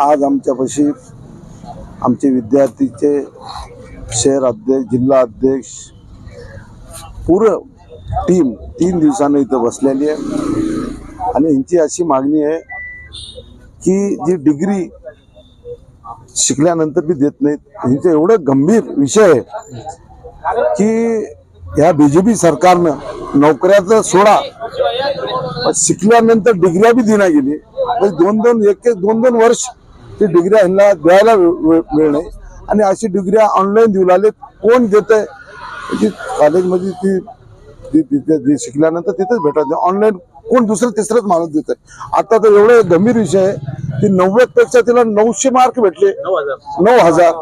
आज आमच्यापाशी आमचे विद्यार्थीचे शहर अध्यक्ष, जिल्हा अध्यक्ष, पूर्ण टीम 3 दिवसांनी इथं बसलेली आहे आणि यांची अशी मागणी आहे की जी डिग्री शिकल्यानंतर बी देत नाहीत. यांचं एवढं गंभीर विषय आहे की या बीजेपी सरकारनं नोकऱ्याचं सोडा, शिकल्यानंतर डिग्र्या बी देण्यात गेली. दोन वर्ष ती डिग्र्या ह्यांना द्यायला वेळ नाही आणि अशी डिग्र्या ऑनलाईन देऊ लागले. कोण देत आहे? कॉलेजमध्ये ती शिकल्यानंतर तिथेच भेटत, ऑनलाईन कोण दुसरं तिसरंच माणूस देत आहे. आता तर एवढं गंभीर विषय आहे की 90 पेक्षा तिला 900 मार्क भेटले, 9,000.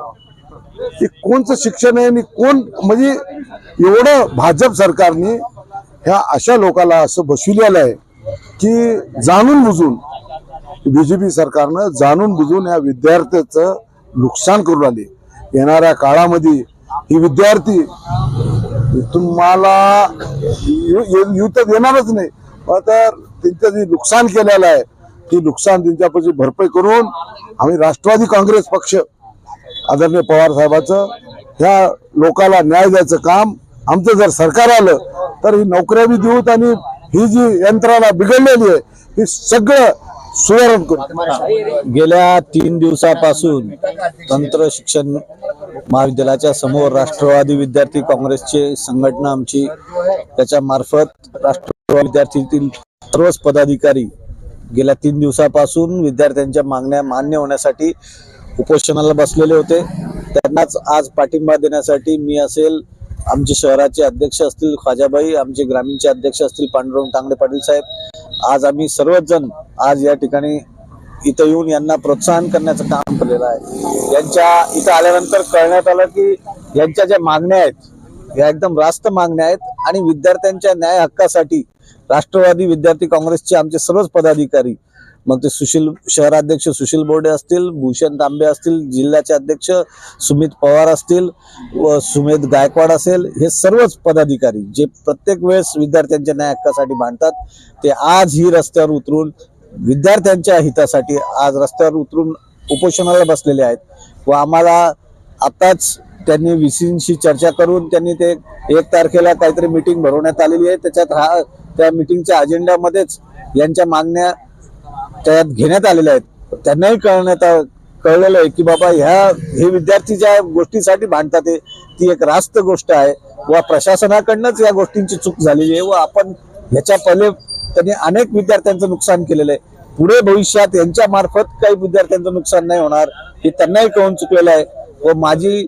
हे कोणचं शिक्षण आहे आणि कोण, म्हणजे एवढं भाजप सरकारने ह्या अशा लोकांना असं बसविलेलं आहे की जाणून बुजून, बीजेपी सरकारनं जाणून बुजून या विद्यार्थ्याचं नुकसान करू लागले. येणाऱ्या काळामध्ये ही विद्यार्थी तुम्हाला येऊ तर देणारच नाही, तर त्यांचं जे नुकसान केलेलं आहे ते नुकसान त्यांच्यापाशी भरपाई करून आम्ही राष्ट्रवादी काँग्रेस पक्ष आदरणीय पवार साहेबांचं ह्या लोकांना न्याय द्यायचं काम आमचं जर सरकार आलं तर ही नोकऱ्या बी देऊत आणि ही जी यंत्रणा बिघडलेली आहे ही सगळं सुधारण करू. गेल्या 3 दिवसापासून तंत्र शिक्षण महाविद्यालयाच्या समोर राष्ट्रवादी विद्यार्थी काँग्रेसचे संघटना आमची, त्याच्या मार्फत राष्ट्रवादी विद्यार्थीतील सर्वच पदाधिकारी गेल्या 3 दिवसापासून विद्यार्थ्यांच्या मागण्या मान्य होण्यासाठी उपोषणाला बसलेले होते. त्यांनाच आज पाठिंबा देण्यासाठी मी असेल, आमचे शहराचे अध्यक्ष असतील ख्वाजाबाई, आमचे ग्रामीणचे अध्यक्ष असतील पांडुरंग तांगडे पाटील साहेब, आज आम्ही सर्वच जण आज या ठिकाणी इथं येऊन यांना प्रोत्साहन करण्याचं काम केलेलं आहे. यांच्या इथं आल्यानंतर कळण्यात आलं की यांच्या ज्या मागण्या आहेत या एकदम रास्त मागण्या आहेत आणि विद्यार्थ्यांच्या न्याय हक्कासाठी राष्ट्रवादी विद्यार्थी काँग्रेसचे आमचे सर्वच पदाधिकारी, मग ते शहराध्यक्ष सुशील बोर्डे असतील, भूषण तांबे असतील, जिल्ह्याचे अध्यक्ष सुमित पवार असतील व सुमेध गायकवाड असेल, हे सर्वच पदाधिकारी जे प्रत्येक वेळेस विद्यार्थ्यांच्या न्याय हक्कासाठी भांडतात, ते आज ही रस्त्यावर उतरून विद्यार्थ्यांच्या हितासाठी आज रस्त्यावर उतरून उपोषणाला बसलेले आहेत. व आम्हाला आताच त्यांनी VCशी चर्चा करून त्यांनी ते 1 तारखेला काहीतरी मीटिंग भरवण्यात आलेली आहे. त्याच्यात त्या मीटिंगच्या अजेंड्यामध्येच यांच्या मागण्या त्यात घेण्यात आलेल्या आहेत. त्यांनाही कळलेलं आहे की बाबा हे विद्यार्थी ज्या गोष्टीसाठी भांडतात ती एक रास्त गोष्ट आहे व प्रशासनाकडनंच या गोष्टींची चूक झालेली आहे व आपण ह्याच्या पहिले त्यांनी अनेक विद्यार्थ्यांचं नुकसान केलेलं आहे. पुढे भविष्यात यांच्या मार्फत काही विद्यार्थ्यांचं नुकसान नाही होणार हे त्यांनाही कळून चुकलेलं आहे व माझी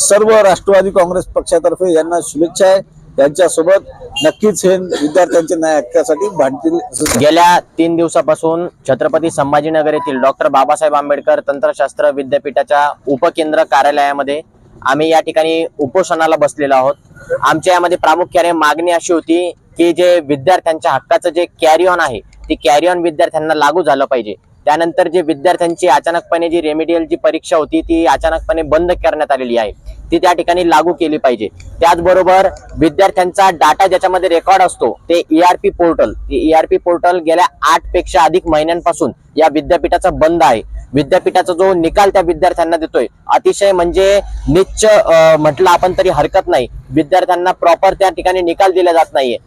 सर्व राष्ट्रवादी काँग्रेस पक्षातर्फे यांना शुभेच्छा आहे. यांच्यासोबत नक्कीच हे विद्यार्थ्यांच्या न्याय हक्कासाठी भांडतील. गेल्या 3 दिवसापासून छत्रपती संभाजीनगर येथील डॉक्टर बाबासाहेब आंबेडकर तंत्रशास्त्र विद्यापीठाच्या उपकेंद्र कार्यालयामध्ये आम्ही या ठिकाणी उपोषणाला बसलेलो आहोत. आमच्या यामध्ये प्रामुख्याने मागणी अशी होती की जे विद्यार्थ्यांच्या हक्काचं जे कॅरी ऑन आहे ती कॅरी ऑन विद्यार्थ्यांना लागू झालं पाहिजे. त्यानंतर जे विद्यार्थ्यांची अचानकपणे जी रेमेडियल जी परीक्षा होती ती अचानकपणे बंद करण्यात आलेली आहे ती त्या ठिकाणी लागू केली पाहिजे. त्याचबरोबर विद्यार्थ्यांचा डाटा ज्याच्यामध्ये रेकॉर्ड असतो ते ERP पोर्टल गेल्या 8 पेक्षा अधिक महिन्यांपासून या विद्यापीठाचा बंद आहे. विद्यापीठाचा जो निकाल त्या विद्यार्थ्यांना देतोय अतिशय म्हणजे नीच म्हटलं आपण तरी हरकत नाही. विद्यार्थ्यांना प्रॉपर त्या ठिकाणी निकाल दिला जात नाहीये.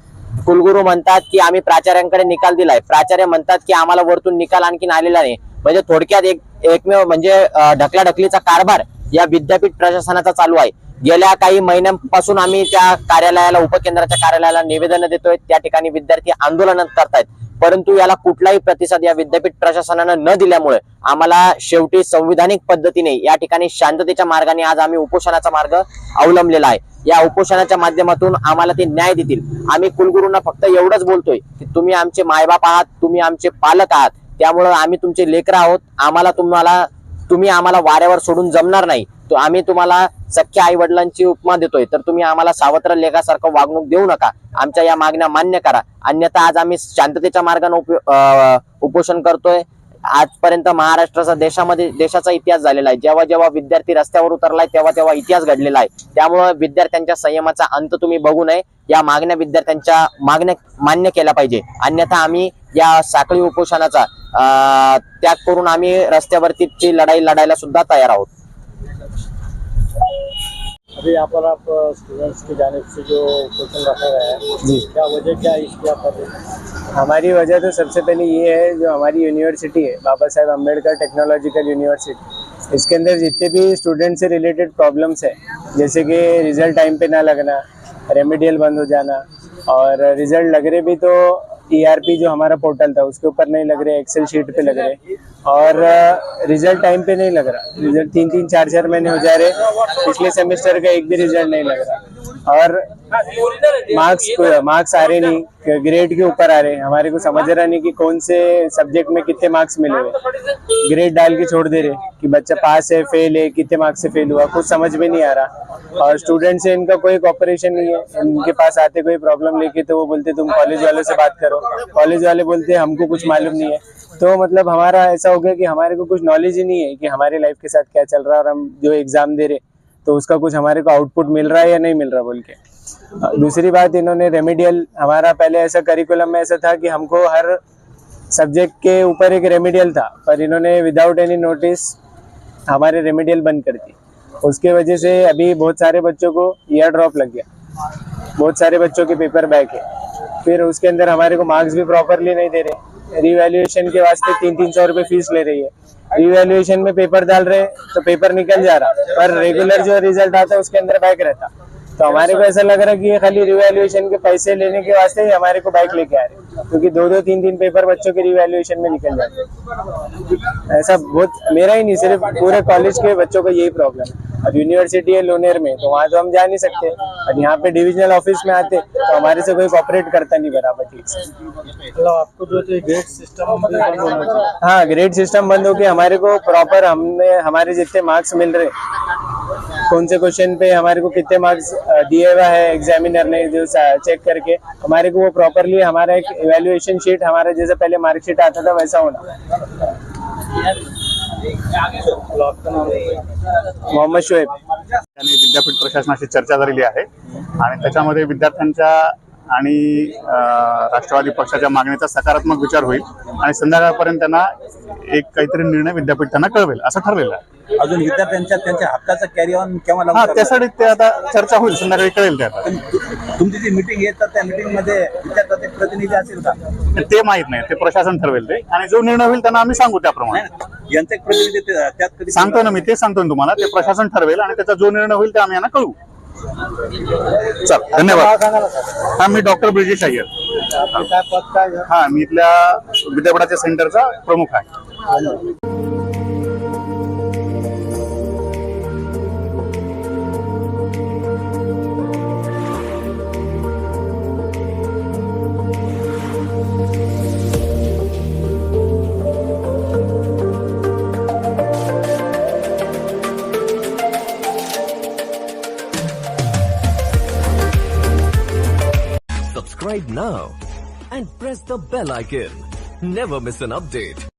कुलगुरू म्हणतात की आम्ही प्राचार्यांकडे निकाल दिलाय, प्राचार्य म्हणतात की आम्हाला वरतून निकाल आणखीन आलेला नाही. म्हणजे थोडक्यात एकमेव म्हणजे ढकलाढकलीचा कारभार या विद्यापीठ प्रशासनाचा चालू आहे. गेल्या काही महिन्यांपासून आम्ही त्या कार्यालयाला, उपकेंद्राच्या कार्यालयाला निवेदन देतोय. त्या ठिकाणी विद्यार्थी आंदोलन करतायत, परंतु याला कुठलाही प्रतिसाद या विद्यापीठ प्रशासनानं न दिल्यामुळे आम्हाला शेवटी संविधानिक पद्धतीने या ठिकाणी शांततेच्या मार्गाने आज आम्ही उपोषणाचा मार्ग अवलंबलेला आहे. या उपोषणाच्या माध्यमातून आम्हाला ते न्याय देतील. आम्ही कुलगुरूंना फक्त एवढंच बोलतोय की तुम्ही आमचे मायबाप आहात, तुम्ही आमचे पालक आहात, त्यामुळे आम्ही तुमचे लेकर आहोत. तुम्ही आम्हाला वाऱ्यावर सोडून जमणार नाही. तो आम्ही तुम्हाला सख्या आई वडिलांची उपमा देतोय, तर तुम्ही आम्हाला सावत्र लेखासारखं वागणूक देऊ नका. आमच्या या मागण्या मान्य करा, अन्यथा आज आम्ही शांततेच्या मार्गाने उपोषण करतोय. आजपर्यंत महाराष्ट्राचा देशाचा इतिहास झालेला आहे. जेव्हा जेव्हा विद्यार्थी रस्त्यावर उतरलाय तेव्हा तेव्हा इतिहास घडलेला आहे. त्यामुळे विद्यार्थ्यांच्या संयमाचा अंत तुम्ही बघू नये. या मागण्या विद्यार्थ्यांच्या मागण्या मान्य केल्या पाहिजे, अन्यथा आम्ही या साखळी उपोषणाचा त्याग करून आम्ही रस्त्यावरती ती लढाई लढायला सुद्धा तयार आहोत. अभी यहाँ पर आप स्टूडेंट्स की जानिब से जो क्वेश्चन रखा गया है, क्या वजह क्या है इसकी आप बताइए। हमारी वजह तो सबसे पहले ये है, जो हमारी यूनिवर्सिटी है बाबा साहेब अम्बेडकर टेक्नोलॉजिकल यूनिवर्सिटी, इसके अंदर जितने भी स्टूडेंट से रिलेटेड प्रॉब्लम्स है, जैसे कि रिजल्ट टाइम पे ना लगना, रेमेडियल बंद हो जाना, और रिजल्ट लग रहे भी तो ERP जो हमारा पोर्टल था उसके ऊपर नहीं लग रहे, एक्सेल शीट पे लग रहे, और रिजल्ट टाइम पे नहीं लग रहा, रिजल्ट 3-3, 4-4 महीने हो जा रहे, पिछले सेमेस्टर का एक भी रिजल्ट नहीं लग रहा, और मार्क्स आ रहे नहीं, ग्रेड के ऊपर आ रहे। हमारे को समझ रहा नहीं कि कौन से सब्जेक्ट में कितने मार्क्स मिले हुए, ग्रेड डाल के छोड़ दे रहे कि बच्चा पास है फेल है, कितने मार्क्स से फेल हुआ, कुछ समझ में नहीं आ रहा। और स्टूडेंट से इनका कोई कॉपरेशन नहीं है, इनके पास आते कोई प्रॉब्लम लेके तो वो बोलते तुम कॉलेज वालों से बात करो, कॉलेज वाले बोलते हमको कुछ मालूम नहीं है। तो मतलब हमारा ऐसा हो गया कि हमारे को कुछ नॉलेज ही नहीं है कि हमारे लाइफ के साथ क्या चल रहा है, और हम जो एग्जाम दे रहे तो उसका कुछ हमारे को आउटपुट मिल रहा है या नहीं मिल रहा बोल के। दूसरी बात, इन्होंने रेमेडियल, हमारा पहले ऐसा करिकुलम में ऐसा था कि हमको हर सब्जेक्ट के ऊपर एक रेमेडियल था, पर इन्होंने विदाउट एनी नोटिस हमारे रेमेडियल बंद कर दी। उसके वजह से अभी बहुत सारे बच्चों को ईयर ड्रॉप लग गया, बहुत सारे बच्चों के पेपर बैक है, फिर उसके अंदर हमारे को मार्क्स भी प्रॉपरली नहीं दे रहे, रिवैल्यूएशन के वास्ते 300-300 रुपये फीस ले रही है, रिवैल्यूएशन में पेपर डाल रहे तो पेपर निकल जा रहा, पर रेगुलर जो रिजल्ट आता है उसके अंदर बैक रहता। तो हमारे को ऐसा लग रहा है कि ये खाली रिवैल्यूएशन के पैसे लेने के वास्ते ही हमारे को बाइक लेके आ रहे, क्योंकि 2-2, 3-3 पेपर बच्चों के रिवैल्यूएशन में निकल जाते। ऐसा बहुत, मेरा ही नहीं सिर्फ पूरे कॉलेज के बच्चों का यही प्रॉब्लम है। अब यूनिवर्सिटी है लोनेर में, तो वहाँ तो हम जा नहीं सकते, और यहाँ पे डिविजनल ऑफिस में आते तो हमारे से कोई कॉपरेट करता नहीं बराबर ठीक से। मतलब आपको जो ग्रेड सिस्टम बंद होना चाहिए। हाँ, ग्रेड सिस्टम बंद हो गया, हमारे को प्रॉपर हमारे जितने मार्क्स मिल रहे, कौन से क्वेश्चन पे हमारे को कितने मार्क्स दिए हुआ है एग्जामिनर ने जो चेक करके, हमारे को वो प्रॉपरली हमारा एक इवैल्यूएशन शीट, हमारा जैसा पहले मार्कशीट आता था वैसा होना। आपका नाम मोहम्मद शोएब। त्यांनी विद्यापीठ प्रशासनाशी चर्चा झालेली आहे आणि त्याच्यामध्ये विद्यार्थ्यांच्या आणि राष्ट्रवादी पक्षाच्या मागणीचा सकारात्मक विचार होईल आणि संध्याकाळपर्यंत त्यांना एक काहीतरी निर्णय विद्यापीठ त्यांना कळवेल असं ठरलेलं आहे. अजून विद्यार्थ्यांच्या त्यांच्या हक्काचं कॅरी ऑन केव्हा लागू हा, करणार? त्यासाठी ते आता चर्चा होईल, संध्याकाळी कळेल ते आता. तुमची जी मीटिंग आहे तर त्या मीटिंग मध्ये विद्यार्थ्यांचे प्रतिनिधी असेल का? ते माहित नाही, ते प्रशासन ठरवेल ते, आणि जो निर्णय होईल त्यांना आम्ही सांगू त्याप्रमाणे. यांचे एक प्रतिनिधी त्यात कधी सांगतो ना मी, ते सांगतो ना तुम्हाला, ते प्रशासन ठरवेल आणि त्याचा जो निर्णय होईल ते आम्ही यांना कळवू. चल, धन्यवाद. हा, मी डॉक्टर ब्रिजेश अय्यर. काय पद काय आहे? हा, मी इथल्या विद्यापीठाच्या सेंटरचा प्रमुख आहे. Subscribe now and press the bell icon. Never miss an update.